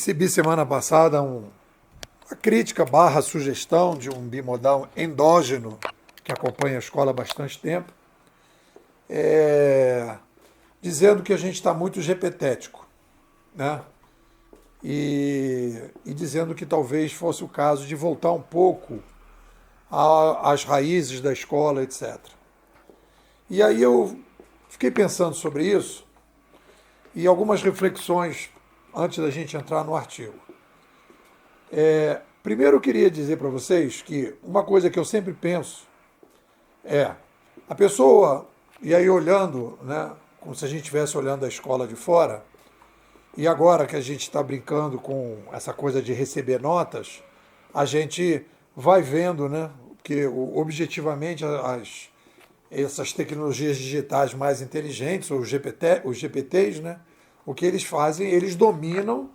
Recebi semana passada uma crítica barra sugestão de um bimodal endógeno que acompanha a escola há bastante tempo, dizendo que a gente está muito gepetético, né? E dizendo que talvez fosse o caso de voltar um pouco às raízes da escola, etc. E aí eu fiquei pensando sobre isso e algumas reflexões antes da gente entrar no artigo. Primeiro eu queria dizer para vocês que uma coisa que eu sempre penso é a pessoa, e aí olhando, né, como se a gente estivesse olhando a escola de fora, e agora que a gente está brincando com essa coisa de receber notas, a gente vai vendo, né, que objetivamente essas tecnologias digitais mais inteligentes, os GPTs, né, o que eles fazem, eles dominam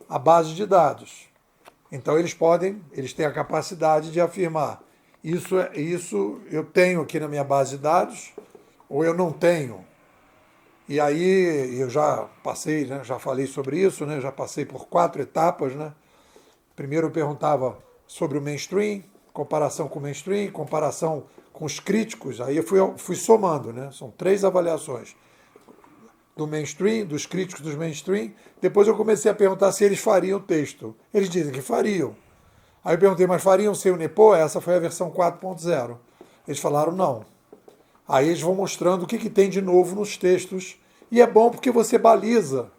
a base de dados. Então eles têm a capacidade de afirmar isso eu tenho aqui na minha base de dados ou eu não tenho. E aí eu já passei, né, já falei sobre isso, né, já passei por 4 etapas, né. Primeiro eu perguntava sobre o mainstream, comparação com o mainstream, comparação com os críticos, aí eu fui somando, né, são 3 avaliações do mainstream, dos críticos dos mainstream. Depois eu comecei a perguntar se eles fariam o texto. Eles dizem que fariam. Aí eu perguntei, mas fariam sem o NEPO? Essa foi a versão 4.0. Eles falaram não. Aí eles vão mostrando o que tem de novo nos textos. E é bom porque você baliza.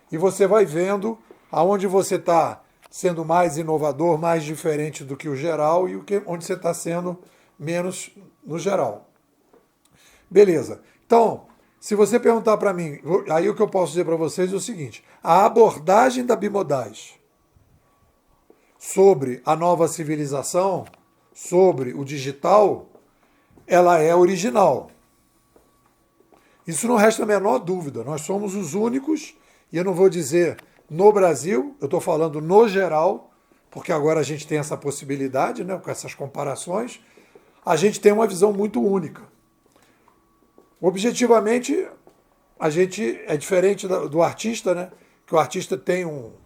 E você vai vendo aonde você está sendo mais inovador, mais diferente do que o geral e onde você está sendo menos no geral. Beleza. Então, se você perguntar para mim, aí o que eu posso dizer para vocês é o seguinte: a abordagem da Bimodais sobre a nova civilização, sobre o digital, ela é original. Isso não resta a menor dúvida. Nós somos os únicos, e eu não vou dizer no Brasil, eu estou falando no geral, porque agora a gente tem essa possibilidade, né, com essas comparações, a gente tem uma visão muito única. Objetivamente, a gente é diferente do artista, né? Que o artista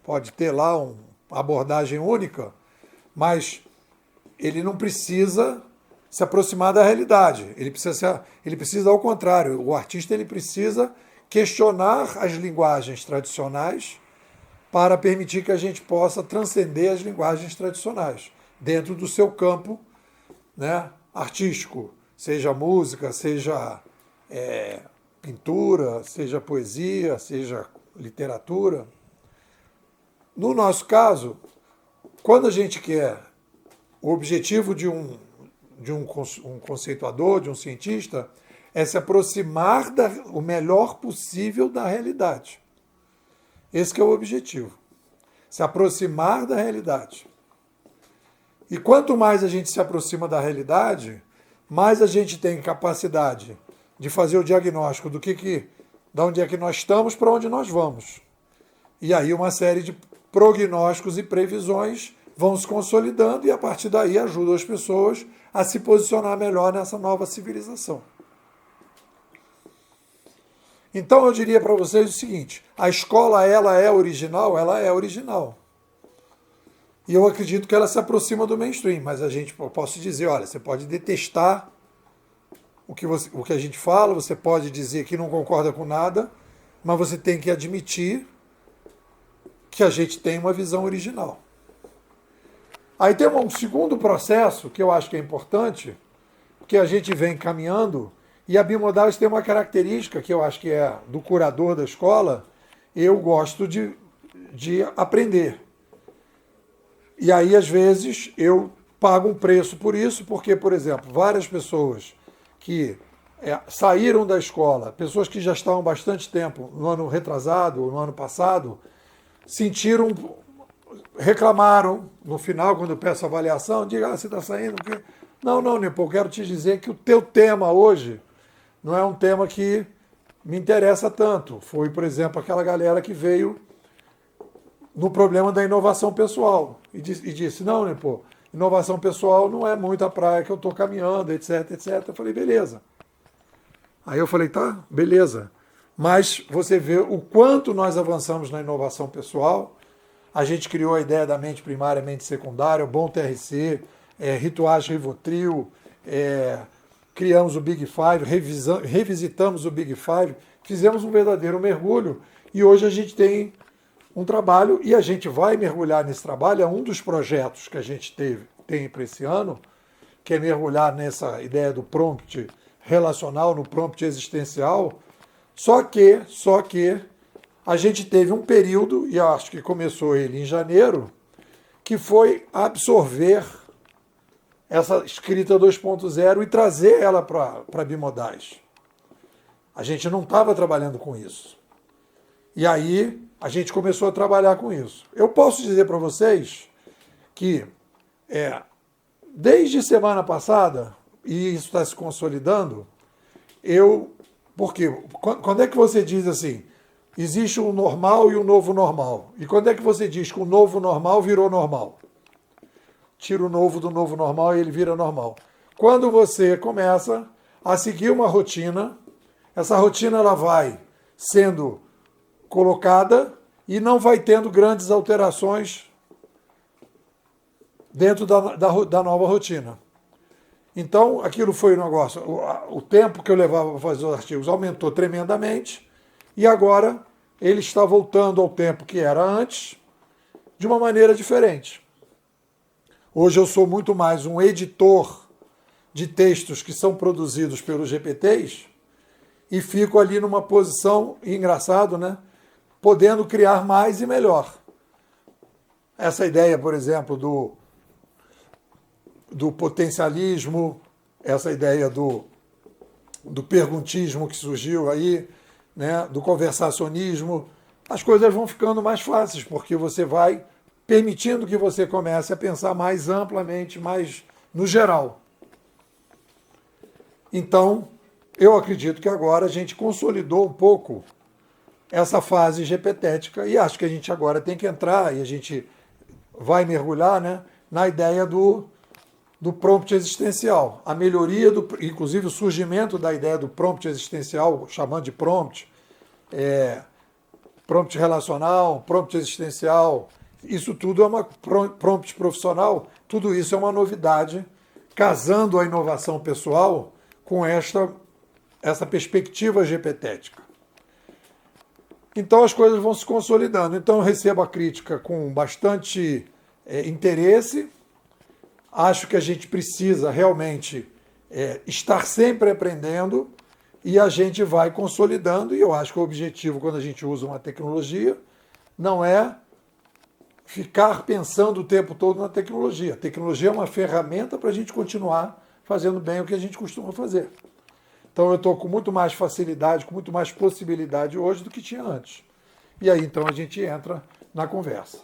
pode ter lá uma abordagem única, mas ele não precisa se aproximar da realidade. Ele precisa ao contrário. O artista ele precisa questionar as linguagens tradicionais para permitir que a gente possa transcender as linguagens tradicionais dentro do seu campo, né, artístico, seja música, seja pintura, seja poesia, seja literatura. No nosso caso, quando a gente quer o objetivo de um conceituador, de um cientista, é se aproximar o melhor possível da realidade. Esse que é o objetivo. Se aproximar da realidade. E quanto mais a gente se aproxima da realidade, mais a gente tem capacidade de fazer o diagnóstico de onde é que nós estamos para onde nós vamos. E aí uma série de prognósticos e previsões vão se consolidando e a partir daí ajudam as pessoas a se posicionar melhor nessa nova civilização. Então eu diria para vocês o seguinte: a escola ela é original? Ela é original. E eu acredito que ela se aproxima do mainstream, mas eu posso dizer, olha, você pode detestar o que a gente fala, você pode dizer que não concorda com nada, mas você tem que admitir que a gente tem uma visão original. Aí tem um segundo processo que eu acho que é importante, que a gente vem caminhando, e a Bimodais tem uma característica que eu acho que é do curador da escola, eu gosto de aprender. E aí, às vezes, eu pago um preço por isso, porque, por exemplo, várias pessoas que saíram da escola, pessoas que já estavam bastante tempo, no ano retrasado, no ano passado, reclamaram no final, quando eu peço avaliação, diga, você está saindo? Não, Nepo, eu quero te dizer que o teu tema hoje não é um tema que me interessa tanto. Foi, por exemplo, aquela galera que veio no problema da inovação pessoal e disse, não, Nepo, inovação pessoal não é muito a praia que eu estou caminhando, etc, etc. Eu falei, beleza. Aí eu falei, tá, beleza. Mas você vê o quanto nós avançamos na inovação pessoal, a gente criou a ideia da mente primária, mente secundária, o bom TRC, rituais Rivotril, criamos o Big Five, revisitamos o Big Five, fizemos um verdadeiro mergulho e hoje a gente tem um trabalho e a gente vai mergulhar nesse trabalho. É um dos projetos que a gente tem para esse ano, que é mergulhar nessa ideia do prompt relacional, no prompt existencial. Só que a gente teve um período, e acho que começou ele em janeiro, que foi absorver essa escrita 2.0 e trazer ela para bimodais. A gente não estava trabalhando com isso. E aí a gente começou a trabalhar com isso. Eu posso dizer para vocês que desde semana passada, e isso está se consolidando, porque quando é que você diz assim, existe um normal e um novo normal? E quando é que você diz que o novo normal virou normal? Tira o novo do novo normal e ele vira normal. Quando você começa a seguir uma rotina, essa rotina ela vai sendo colocada e não vai tendo grandes alterações dentro da nova rotina. Então, aquilo foi um negócio. O tempo que eu levava para fazer os artigos aumentou tremendamente e agora ele está voltando ao tempo que era antes de uma maneira diferente. Hoje eu sou muito mais um editor de textos que são produzidos pelos GPTs e fico ali numa posição, engraçado, né? Podendo criar mais e melhor. Essa ideia, por exemplo, do potencialismo, essa ideia do perguntismo que surgiu aí, né? Do conversacionismo, as coisas vão ficando mais fáceis, porque você vai permitindo que você comece a pensar mais amplamente, mais no geral. Então, eu acredito que agora a gente consolidou um pouco essa fase GPTética e acho que a gente agora tem que entrar e a gente vai mergulhar, né, na ideia do prompt existencial. A melhoria, inclusive o surgimento da ideia do prompt existencial, chamando de prompt relacional, prompt existencial. Isso tudo é uma prompt profissional, tudo isso é uma novidade, casando a inovação pessoal com essa perspectiva GPTética. Então as coisas vão se consolidando. Então eu recebo a crítica com bastante interesse. Acho que a gente precisa realmente estar sempre aprendendo e a gente vai consolidando. E eu acho que o objetivo, quando a gente usa uma tecnologia, não é ficar pensando o tempo todo na tecnologia. A tecnologia é uma ferramenta para a gente continuar fazendo bem o que a gente costuma fazer. Então eu estou com muito mais facilidade, com muito mais possibilidade hoje do que tinha antes. E aí então a gente entra na conversa.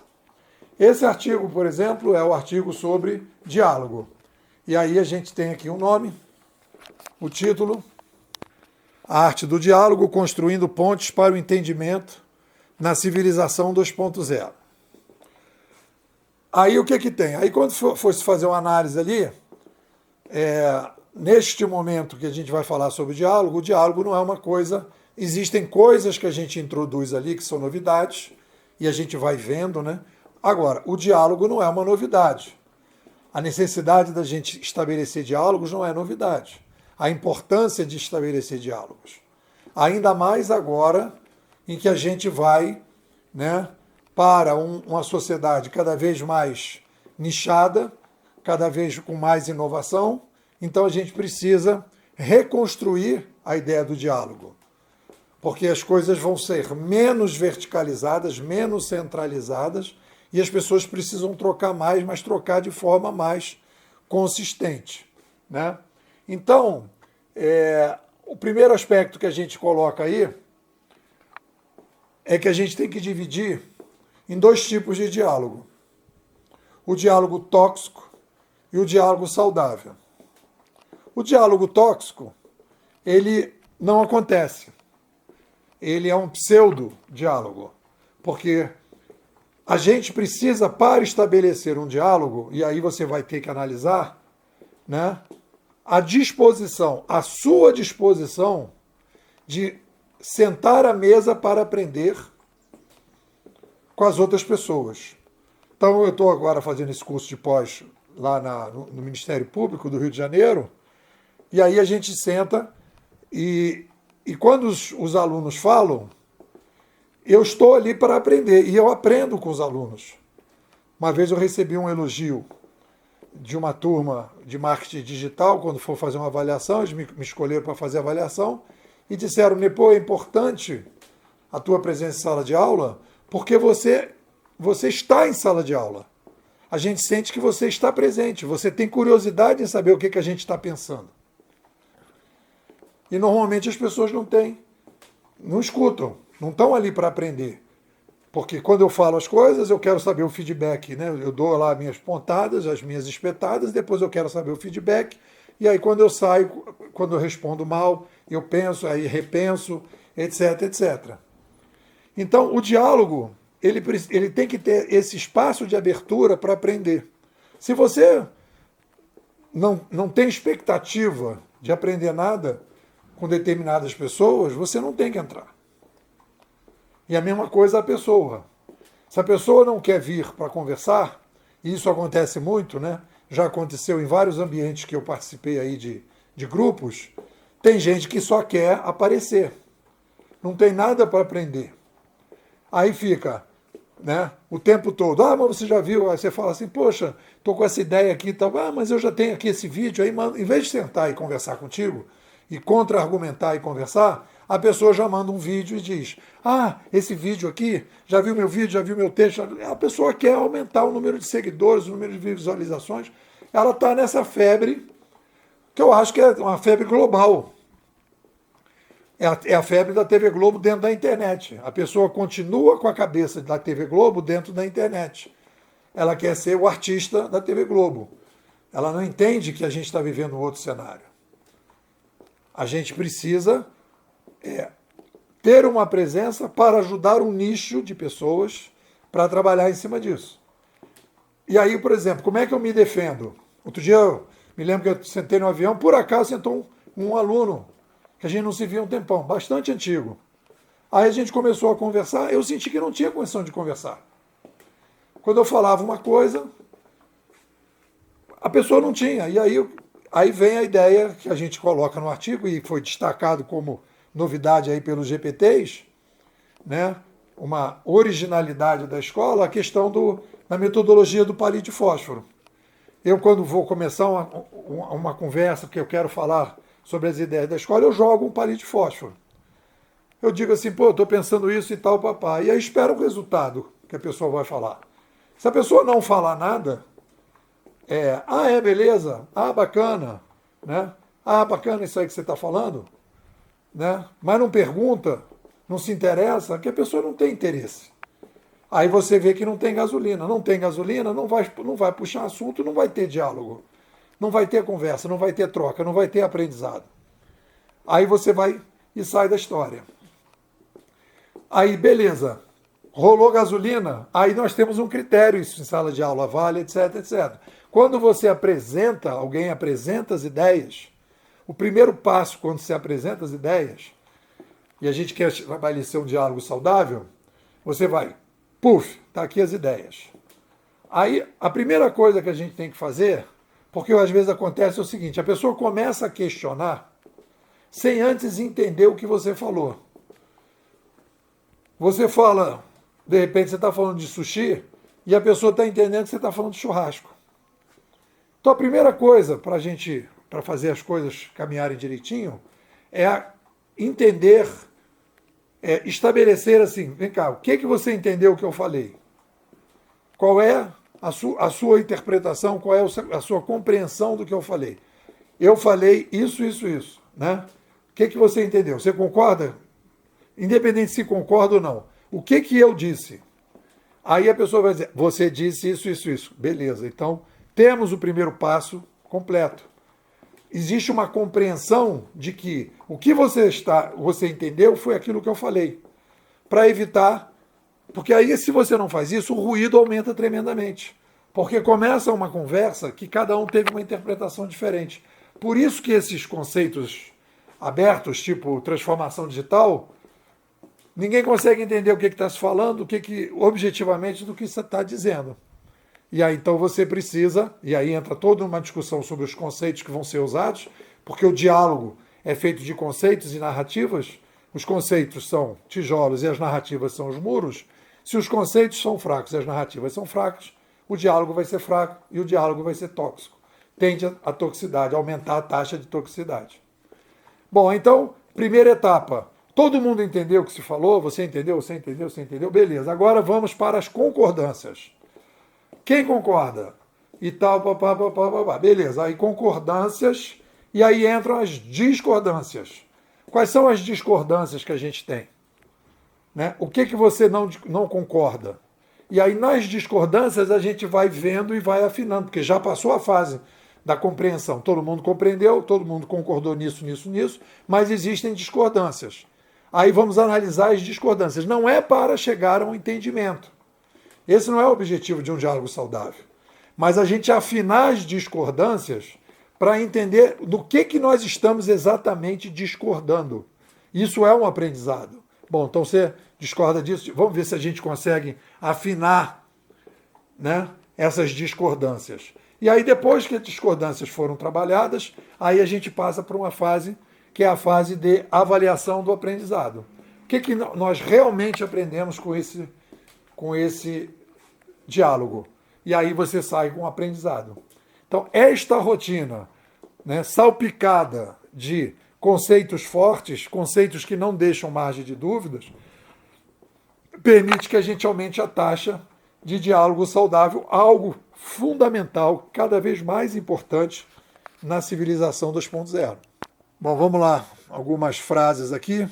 Esse artigo, por exemplo, é o artigo sobre diálogo. E aí a gente tem aqui um nome, o título, A Arte do Diálogo, Construindo Pontes para o Entendimento na Civilização 2.0. Aí o que tem? Aí quando fosse fazer uma análise ali, neste momento que a gente vai falar sobre o diálogo não é uma coisa... Existem coisas que a gente introduz ali que são novidades e a gente vai vendo, né? Agora, o diálogo não é uma novidade. A necessidade da gente estabelecer diálogos não é novidade. A importância de estabelecer diálogos. Ainda mais agora em que a gente vai, né, para uma sociedade cada vez mais nichada, cada vez com mais inovação. Então a gente precisa reconstruir a ideia do diálogo, porque as coisas vão ser menos verticalizadas, menos centralizadas, e as pessoas precisam trocar mais, mas trocar de forma mais consistente, né? Então, o primeiro aspecto que a gente coloca aí é que a gente tem que dividir em dois tipos de diálogo. O diálogo tóxico e o diálogo saudável. O diálogo tóxico, ele não acontece. Ele é um pseudo-diálogo, porque a gente precisa, para estabelecer um diálogo, e aí você vai ter que analisar, né, a sua disposição de sentar à mesa para aprender com as outras pessoas. Então, eu estou agora fazendo esse curso de pós lá no Ministério Público do Rio de Janeiro, e aí a gente senta e quando os alunos falam, eu estou ali para aprender, e eu aprendo com os alunos. Uma vez eu recebi um elogio de uma turma de marketing digital, quando for fazer uma avaliação, eles me escolheram para fazer a avaliação, e disseram, Nepo, é importante a tua presença em sala de aula, porque você está em sala de aula. A gente sente que você está presente, você tem curiosidade em saber o que a gente está pensando. E normalmente as pessoas não têm, não escutam, não estão ali para aprender. Porque quando eu falo as coisas, eu quero saber o feedback, né? Eu dou lá minhas pontadas, as minhas espetadas, depois eu quero saber o feedback, e aí quando eu saio, quando eu respondo mal, eu penso, aí repenso, etc, etc. Então, o diálogo, ele tem que ter esse espaço de abertura para aprender. Se você não tem expectativa de aprender nada com determinadas pessoas, você não tem que entrar. E a mesma coisa a pessoa. Se a pessoa não quer vir para conversar, e isso acontece muito, né? Já aconteceu em vários ambientes que eu participei aí de grupos, tem gente que só quer aparecer. Não tem nada para aprender. Aí fica, né, o tempo todo, mas você já viu, aí você fala assim, poxa, estou com essa ideia aqui e tal, mas eu já tenho aqui esse vídeo, aí em vez de sentar e conversar contigo, e contra-argumentar e conversar, a pessoa já manda um vídeo e diz, esse vídeo aqui, já viu meu vídeo, já viu meu texto, a pessoa quer aumentar o número de seguidores, o número de visualizações, ela está nessa febre, que eu acho que é uma febre global. É a febre da TV Globo dentro da internet. A pessoa continua com a cabeça da TV Globo dentro da internet. Ela quer ser o artista da TV Globo. Ela não entende que a gente está vivendo um outro cenário. A gente precisa ter uma presença para ajudar um nicho de pessoas para trabalhar em cima disso. E aí, por exemplo, como é que eu me defendo? Outro dia eu me lembro que eu sentei no avião, por acaso sentou um aluno que a gente não se via há um tempão, bastante antigo. Aí a gente começou a conversar, eu senti que não tinha condição de conversar. Quando eu falava uma coisa, a pessoa não tinha. E aí vem a ideia que a gente coloca no artigo, e foi destacado como novidade aí pelos GPTs, né? Uma originalidade da escola, a questão da metodologia do palito de fósforo. Eu, quando vou começar uma conversa, que eu quero falar sobre as ideias da escola, eu jogo um palito de fósforo. Eu digo assim, estou pensando isso e tal, papai. E aí espero o resultado que a pessoa vai falar. Se a pessoa não falar nada, beleza, bacana, né? Bacana isso aí que você está falando, né? Mas não pergunta, não se interessa, que a pessoa não tem interesse. Aí você vê que não tem gasolina. Não tem gasolina, não vai puxar assunto, não vai ter diálogo. Não vai ter conversa, não vai ter troca, não vai ter aprendizado. Aí você vai e sai da história. Aí, beleza. Rolou gasolina, aí nós temos um critério isso em sala de aula, vale, etc, etc. Quando você alguém apresenta as ideias, o primeiro passo quando se apresenta as ideias, e a gente quer estabelecer um diálogo saudável, você vai, tá aqui as ideias. Aí, a primeira coisa que a gente tem que fazer, porque às vezes acontece o seguinte, a pessoa começa a questionar sem antes entender o que você falou. Você fala, de repente você está falando de sushi e a pessoa está entendendo que você está falando de churrasco. Então a primeira coisa para fazer as coisas caminharem direitinho, é entender, estabelecer assim, vem cá, o que você entendeu que eu falei? Qual é a sua interpretação, qual é a sua compreensão do que eu falei? Eu falei isso, né? O que você entendeu? Você concorda? Independente se concorda ou não. O que eu disse? Aí a pessoa vai dizer, você disse isso. Beleza, então temos o primeiro passo completo. Existe uma compreensão de que o que você entendeu foi aquilo que eu falei. Para evitar, porque aí se você não faz isso, o ruído aumenta tremendamente. Porque começa uma conversa que cada um teve uma interpretação diferente. Por isso que esses conceitos abertos, tipo transformação digital, ninguém consegue entender o que está se falando, objetivamente do que você está dizendo. E aí então você precisa, e aí entra toda uma discussão sobre os conceitos que vão ser usados, porque o diálogo é feito de conceitos e narrativas, os conceitos são tijolos e as narrativas são os muros. Se os conceitos são fracos e as narrativas são fracas, o diálogo vai ser fraco e o diálogo vai ser tóxico. Tende a toxicidade, a aumentar a taxa de toxicidade. Bom, então, primeira etapa. Todo mundo entendeu o que se falou? Você entendeu? Você entendeu? Você entendeu? Beleza. Agora vamos para as concordâncias. Quem concorda? E tal, papá. Beleza. Aí concordâncias e aí entram as discordâncias. Quais são as discordâncias que a gente tem? Né? O que você não concorda? E aí nas discordâncias a gente vai vendo e vai afinando, porque já passou a fase da compreensão. Todo mundo compreendeu, todo mundo concordou nisso, mas existem discordâncias. Aí vamos analisar as discordâncias. Não é para chegar a um entendimento. Esse não é o objetivo de um diálogo saudável. Mas a gente afinar as discordâncias para entender do que nós estamos exatamente discordando. Isso é um aprendizado. Bom, então você discorda disso? Vamos ver se a gente consegue afinar, né, essas discordâncias. E aí, depois que as discordâncias foram trabalhadas, aí a gente passa para uma fase que é a fase de avaliação do aprendizado. O que nós realmente aprendemos com esse diálogo? E aí você sai com o aprendizado. Então, esta rotina, né, salpicada de conceitos fortes, conceitos que não deixam margem de dúvidas, permite que a gente aumente a taxa de diálogo saudável, algo fundamental, cada vez mais importante na civilização 2.0. Bom, vamos lá, algumas frases aqui.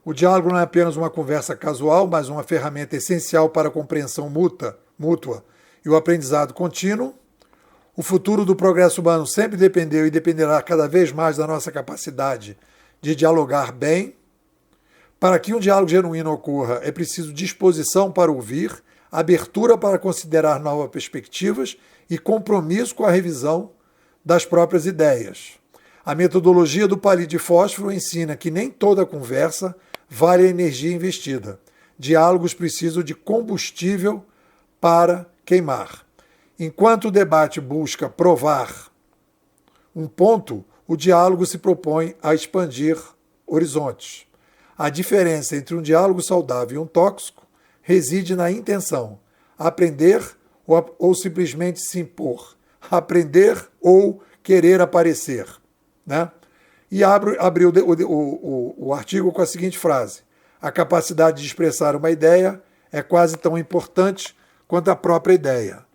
O diálogo não é apenas uma conversa casual, mas uma ferramenta essencial para a compreensão mútua e o aprendizado contínuo. O futuro do progresso humano sempre dependeu e dependerá cada vez mais da nossa capacidade de dialogar bem. Para que um diálogo genuíno ocorra, é preciso disposição para ouvir, abertura para considerar novas perspectivas e compromisso com a revisão das próprias ideias. A metodologia do palito de fósforo ensina que nem toda conversa vale a energia investida. Diálogos precisam de combustível para queimar. Enquanto o debate busca provar um ponto, o diálogo se propõe a expandir horizontes. A diferença entre um diálogo saudável e um tóxico reside na intenção, aprender ou simplesmente se impor, aprender ou querer aparecer. Né? E abriu o artigo com a seguinte frase: a capacidade de expressar uma ideia é quase tão importante quanto a própria ideia.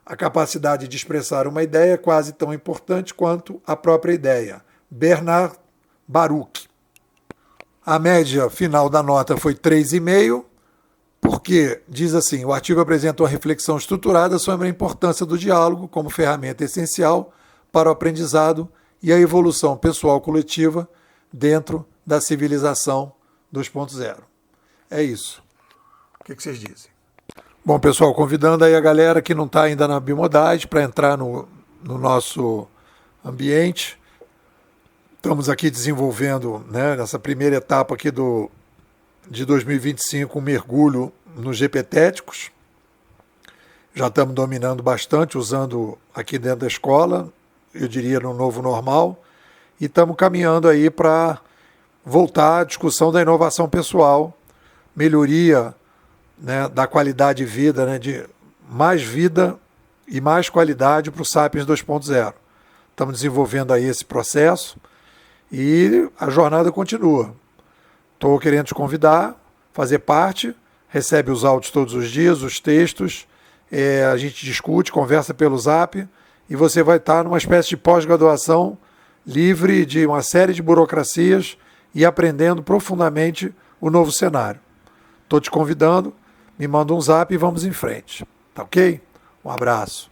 A capacidade de expressar uma ideia é quase tão importante quanto a própria ideia. Bernard Baruch. A média final da nota foi 3,5, porque, diz assim, o artigo apresenta uma reflexão estruturada sobre a importância do diálogo como ferramenta essencial para o aprendizado e a evolução pessoal coletiva dentro da civilização 2.0. É isso. O que vocês dizem? Bom, pessoal, convidando aí a galera que não está ainda na Bimodade para entrar no nosso ambiente. Estamos aqui desenvolvendo, né, nessa primeira etapa aqui de 2025, um mergulho nos GPtéticos. Já estamos dominando bastante, usando aqui dentro da escola, eu diria no novo normal, e estamos caminhando aí para voltar à discussão da inovação pessoal, melhoria, né, da qualidade de vida, né, de mais vida e mais qualidade para o Sapiens 2.0. Estamos desenvolvendo aí esse processo e a jornada continua. Estou querendo te convidar, fazer parte, recebe os áudios todos os dias, os textos, a gente discute, conversa pelo Zap e você vai estar numa espécie de pós-graduação livre de uma série de burocracias e aprendendo profundamente o novo cenário. Estou te convidando, me manda um Zap e vamos em frente. Tá ok? Um abraço.